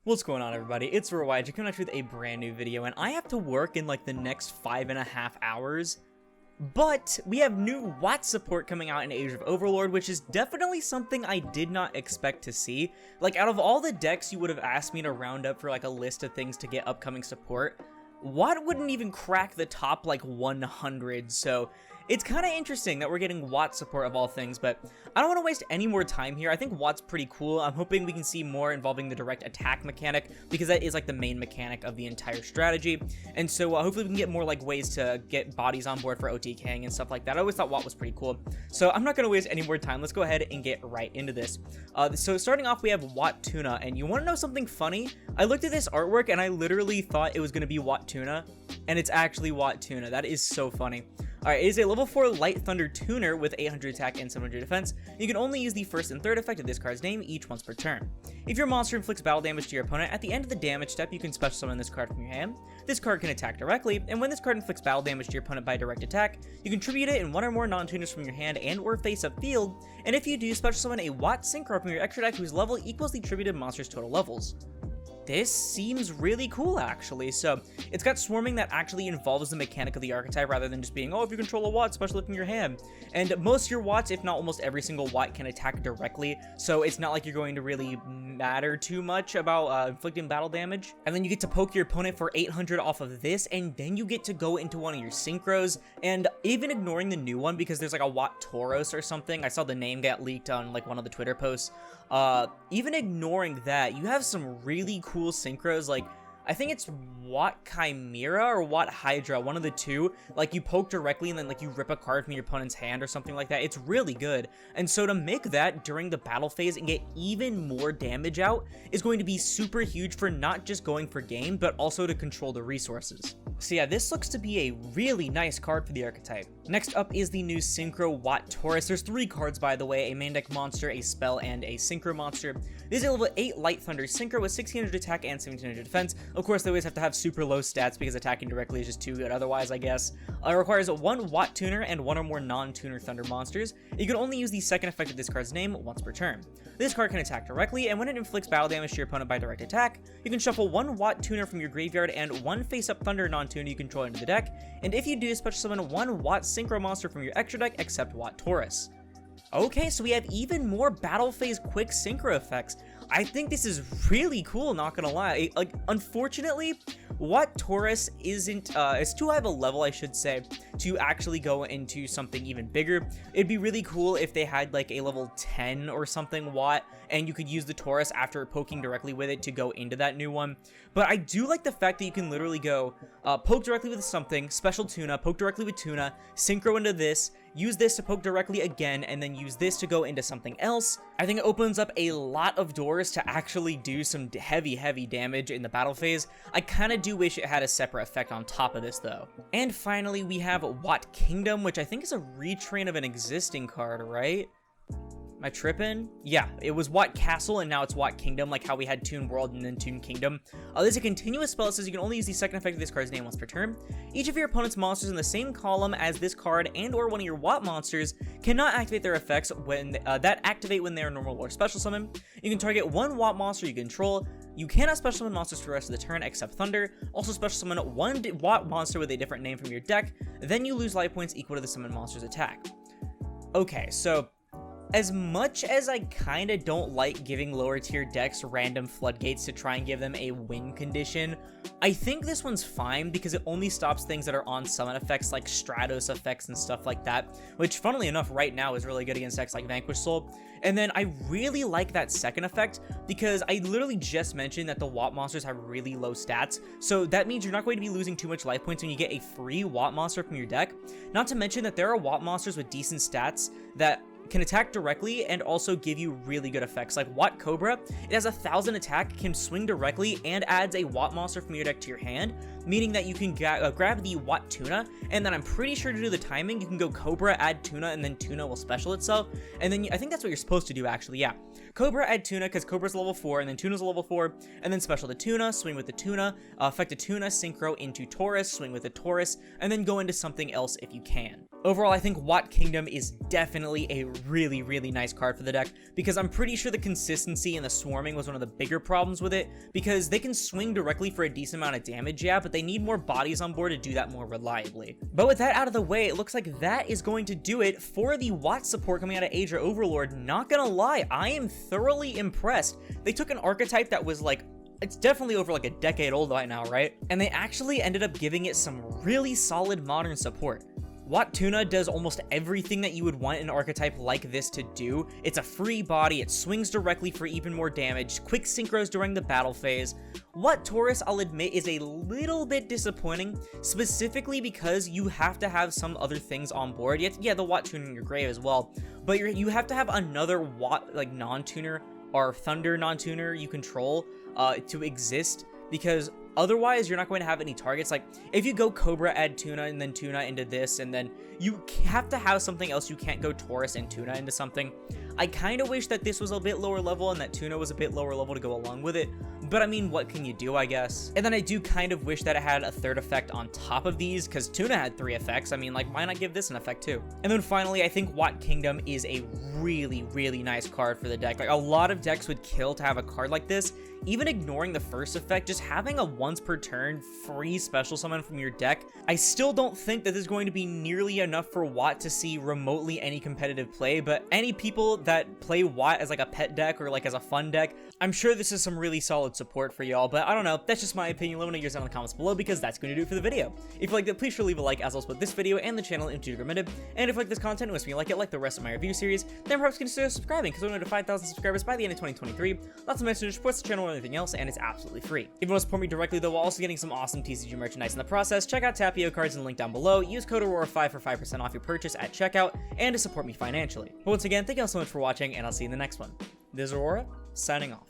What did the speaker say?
What's going on, everybody? It's Aurora coming at you with a brand new video, and I have to work in like the next 5.5 hours. But we have new Watt support coming out in Age of Overlord, which is definitely something I did not expect to see. Like, out of all the decks you would have asked me to round up for like a list of things to get upcoming support, Watt wouldn't even crack the top like 100, so it's kind of interesting that we're getting Watt support of all things, but I don't want to waste any more time here. I think Watt's pretty cool. I'm hoping we can see more involving the direct attack mechanic, because that is like the main mechanic of the entire strategy, and so hopefully we can get more like ways to get bodies on board for OTKing and stuff like that. I always thought Watt was pretty cool, so I'm not going to waste any more time. Let's go ahead and get right into this. So starting off, we have Watt Tuna, and you want to know something funny? I looked at this artwork and I literally thought it was going to be Watt Tuna, and it's actually Watt Tuna. That is so funny. Alright, it is a level 4 Light Thunder Tuner with 800 attack and 700 defense. You can only use the first and third effect of this card's name each once per turn. If your monster inflicts battle damage to your opponent, at the end of the damage step, you can special summon this card from your hand. This card can attack directly, and when this card inflicts battle damage to your opponent by direct attack, you contribute it in one or more non-tuners from your hand and or face-up field, and if you do, special summon a Watt Synchro from your extra deck whose level equals the attributed monster's total levels. This seems really cool, actually. So it's got swarming that actually involves the mechanic of the archetype rather than just being, oh, if you control a Watt, special from your hand. And most of your Watts, if not almost every single Watt, can attack directly, so it's not like you're going to really matter too much about inflicting battle damage. And then you get to poke your opponent for 800 off of this, and then you get to go into one of your synchros, and even ignoring the new one, because there's like a Watt Tauros or something. I saw the name get leaked on like one of the Twitter posts. Even ignoring that, you have some really cool synchros. Like, I think it's Watt Chimera or Watt Hydra, one of the two. Like, you poke directly and then like you rip a card from your opponent's hand or something like that. It's really good. And so to make that during the battle phase and get even more damage out is going to be super huge for not just going for game, but also to control the resources. So yeah, this looks to be a really nice card for the archetype. Next up is the new Synchro Watt Tauros. There's 3 cards, by the way, a main deck monster, a spell, and a Synchro monster. This is a level 8 Light Thunder Synchro with 1600 attack and 1700 defense. Of course, they always have to have super low stats because attacking directly is just too good otherwise, I guess. It requires 1 Watt Tuner and 1 or more non-tuner Thunder monsters. You can only use the second effect of this card's name once per turn. This card can attack directly, and when it inflicts battle damage to your opponent by direct attack, you can shuffle 1 Watt Tuner from your graveyard and 1 face-up Thunder non-tuner you control into the deck, and if you do, special summon 1 Watt Synchro monster from your extra deck except Watt Tauros. Okay, so we have even more battle phase quick synchro effects. I think this is really cool, not gonna lie. Like, unfortunately, Watt Tauros isn't, it's too high of a level, I should say, to actually go into something even bigger. It'd be really cool if they had like a level 10 or something Watt, and you could use the Tauros after poking directly with it to go into that new one. But I do like the fact that you can literally go, poke directly with something, special Tuna, poke directly with Tuna, synchro into this, use this to poke directly again, and then use this to go into something else. I think it opens up a lot of doors to actually do some heavy damage in the battle phase. I kind of do wish it had a separate effect on top of this, though. And finally, we have Watt Kingdom, which I think is a retrain of an existing card, right? Am I tripping? Yeah, it was Watt Castle and now it's Watt Kingdom, like how we had Toon World and then Toon Kingdom. This is a continuous spell that says you can only use the second effect of this card's name once per turn. Each of your opponent's monsters in the same column as this card and or one of your Watt monsters cannot activate their effects when that activate when they are normal or special summon. You can target 1 Watt monster you control. You cannot special summon monsters for the rest of the turn except Thunder. Also special summon 1 Watt monster with a different name from your deck. Then you lose life points equal to the summoned monster's attack. Okay, so as much as I kinda don't like giving lower tier decks random floodgates to try and give them a win condition, I think this one's fine because it only stops things that are on summon effects like Stratos effects and stuff like that, which funnily enough right now is really good against decks like Vanquish Soul. And then I really like that second effect because I literally just mentioned that the Watt monsters have really low stats, so that means you're not going to be losing too much life points when you get a free Watt monster from your deck. Not to mention that there are Watt monsters with decent stats that can attack directly and also give you really good effects. Like Watt Cobra, it has 1000 attack, can swing directly, and adds a Watt monster from your deck to your hand, meaning that you can grab the Watt Tuna, and then I'm pretty sure to do the timing, you can go Cobra, add Tuna, and then Tuna will special itself, and then I think that's what you're supposed to do, actually, yeah. Cobra, add Tuna, because Cobra's level 4, and then Tuna's level 4, and then special the Tuna, swing with the Tuna, affect a Tuna, synchro into Taurus, swing with the Taurus, and then go into something else if you can. Overall, I think Watt Kingdom is definitely a really, really nice card for the deck, because I'm pretty sure the consistency and the swarming was one of the bigger problems with it, because they can swing directly for a decent amount of damage, yeah, but they need more bodies on board to do that more reliably. But with that out of the way, it looks like that is going to do it for the Watt support coming out of Age of Overlord. Not gonna lie, I am thoroughly impressed. They took an archetype that was like, it's definitely over like a decade old right now, right? And they actually ended up giving it some really solid modern support. Watt Tuna does almost everything that you would want an archetype like this to do. It's a free body, it swings directly for even more damage, quick synchros during the battle phase. Watt Taurus, I'll admit, is a little bit disappointing, specifically because you have to have some other things on board. Yeah, the Watt Tuna in your grave as well, but you have to have another Watt, like, non-tuner or Thunder non-tuner you control to exist, because otherwise, you're not going to have any targets. Like, if you go Cobra, add Tuna, and then Tuna into this, and then you have to have something else. You can't go Taurus and Tuna into something. I kind of wish that this was a bit lower level and that Tuna was a bit lower level to go along with it. But I mean, what can you do, I guess? And then I do kind of wish that it had a third effect on top of these, because Tuna had 3 effects. I mean, like, why not give this an effect too? And then finally, I think Watt Kingdom is a really, really nice card for the deck. Like, a lot of decks would kill to have a card like this. Even ignoring the first effect, just having a once per turn free special summon from your deck, I still don't think that this is going to be nearly enough for Watt to see remotely any competitive play, but any people that play Watt as like a pet deck or like as a fun deck, I'm sure this is some really solid support for y'all. But I don't know, that's just my opinion. Let me know yours down in the comments below, because that's going to do it for the video. If you liked it, please sure leave a like, as I'll split this video and the channel into recommended. And if you like this content and wish me like it, like the rest of my review series, then perhaps consider subscribing, because we're going to 5,000 subscribers by the end of 2023. Lots of messages, supports the channel and anything else, and it's absolutely free. If you want to support me directly though, while also getting some awesome TCG merchandise in the process, check out Tapio cards in the link down below. Use code Aurora5 for 5% off your purchase at checkout, and to support me financially. But once again, thank you all so much for watching, and I'll see you in the next one. This is Aurora, signing off.